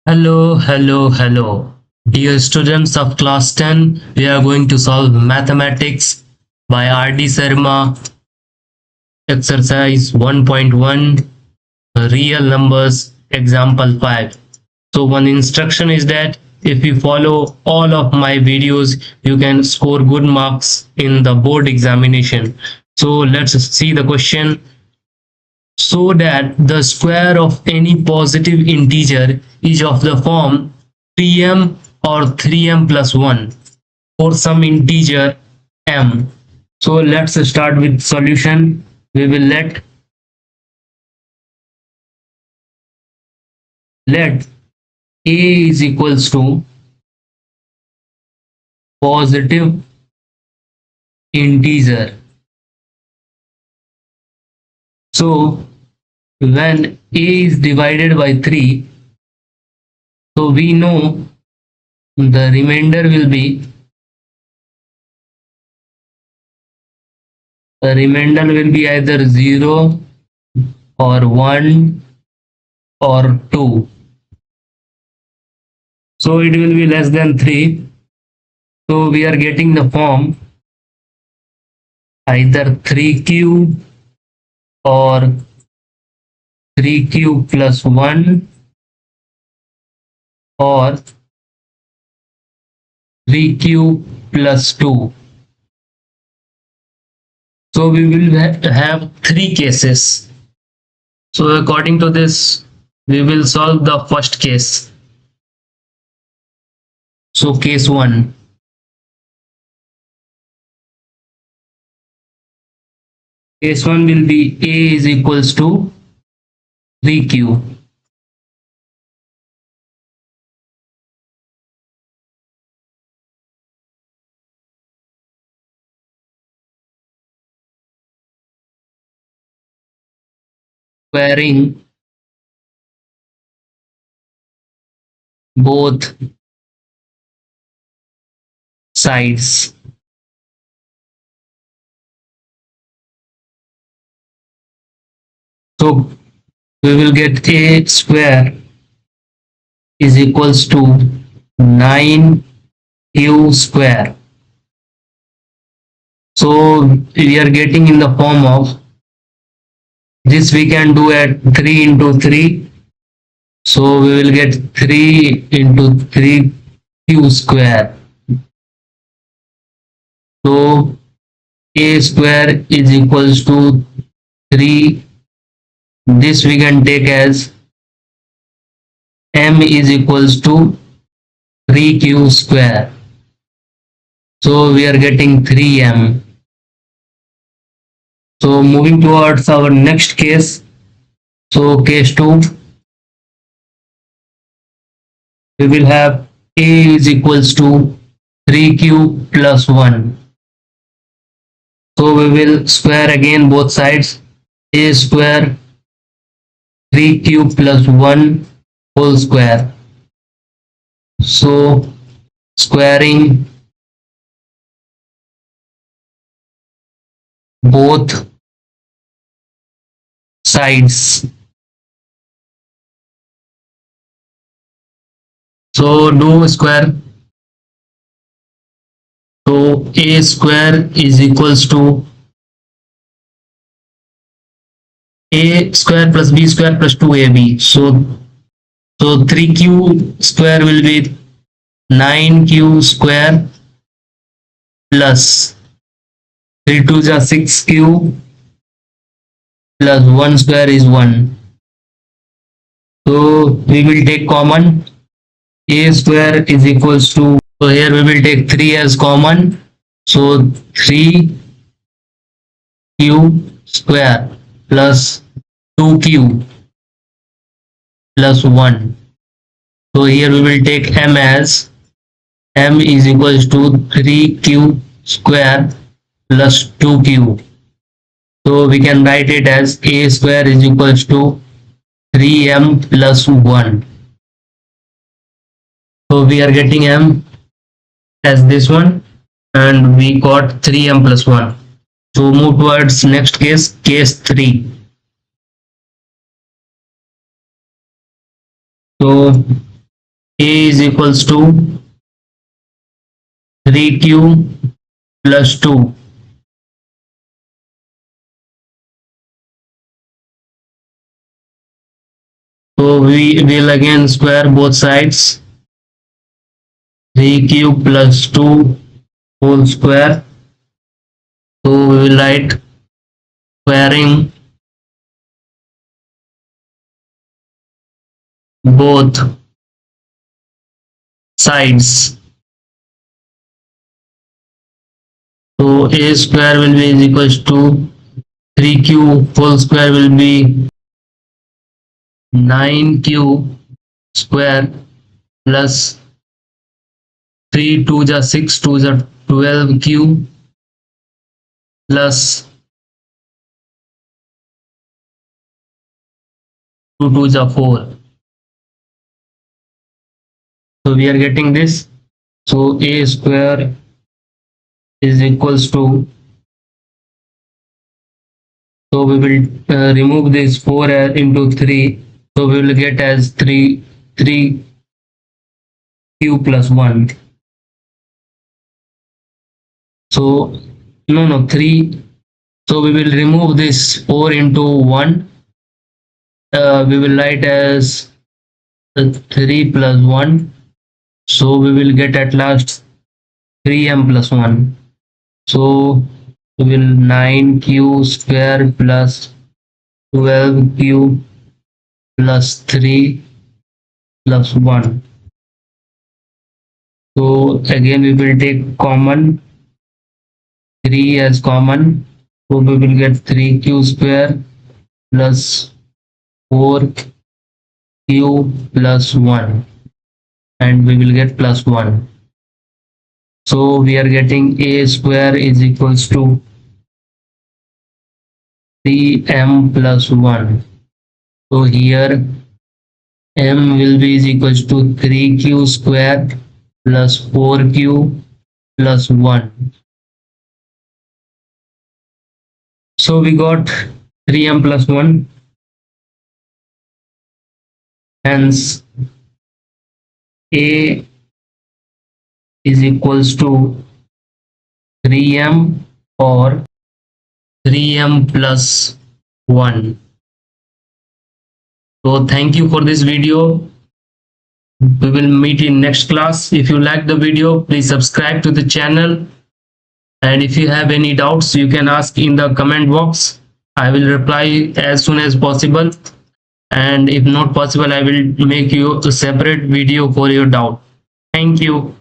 Hello. Dear students of class 10, we are going to solve mathematics by R.D. Sharma, exercise 1.1, real numbers, example 5. So one instruction is that if you follow all of my videos, you can score good marks in the board examination. So let's see the question. So that the square of any positive integer is of the form 3m or 3m plus 1 for some integer m. So let's start with solution. We will let a is equals to positive integer. So when a is divided by 3, so we know the remainder will be either 0 or 1 or 2. So it will be less than 3. So we are getting the form either 3 cube or 3 cube plus 1 or 3 cube plus 2. So we will have three cases. So according to this, we will solve the first case. So case 1. Case 1 will be a is equals to 3 cube. Squaring both sides. So we will get a square is equals to 9q square. So we are getting in the form of this, we can do at 3 into 3. So we will get 3 into 3q square. So a square is equals to 3. This we can take as m is equals to 3q square. So we are getting 3m. So moving towards our next case. So case 2, we will have a is equals to 3q plus 1. So we will square again both sides. A square 3q plus 1 whole square. So squaring both sides. So do square. So a square is equals to a square plus b square plus 2ab. So 3q square will be 9q square plus 3 2 is 6q plus 1 square is 1. So we will take common. A square is equals to, so here we will take 3 as common. So 3q square plus 2q plus 1. So here we will take m as m is equals to 3q square plus 2q. So we can write it as a square is equals to 3m plus 1. So we are getting m as this one and we got 3m plus 1. So move towards next case, case 3. So A is equals to 3q plus 2. So we will again square both sides. 3q plus 2 whole square. So we will write squaring both sides. So a square will be is equals to 3q whole square will be 9q square plus 3 2 ja 6 2 ja 12q plus 2 2 ja 4. So we are getting this. So a square is equals to, so we will remove this 4 into 3. So we will get as 3q plus 1. So no 3. So we will remove this 4 into 1. We will write as 3 plus 1. So we will get at last 3m plus 1. So we will 9q square plus 12q plus 3 plus 1. So again we will take common 3 as common. So we will get 3q square plus 4q plus 1, and we will get plus 1. So we are getting a square is equals to 3m plus 1. So here m will be is equals to 3q square plus 4q plus 1. So we got 3m plus 1. Hence a is equals to 3m or 3m plus 1. So thank you for this video. We will meet in next class. If you like the video, please subscribe to the channel. And if you have any doubts, you can ask in the comment box. I will reply as soon as possible. And if not possible, I will make you a separate video for your doubt. Thank you.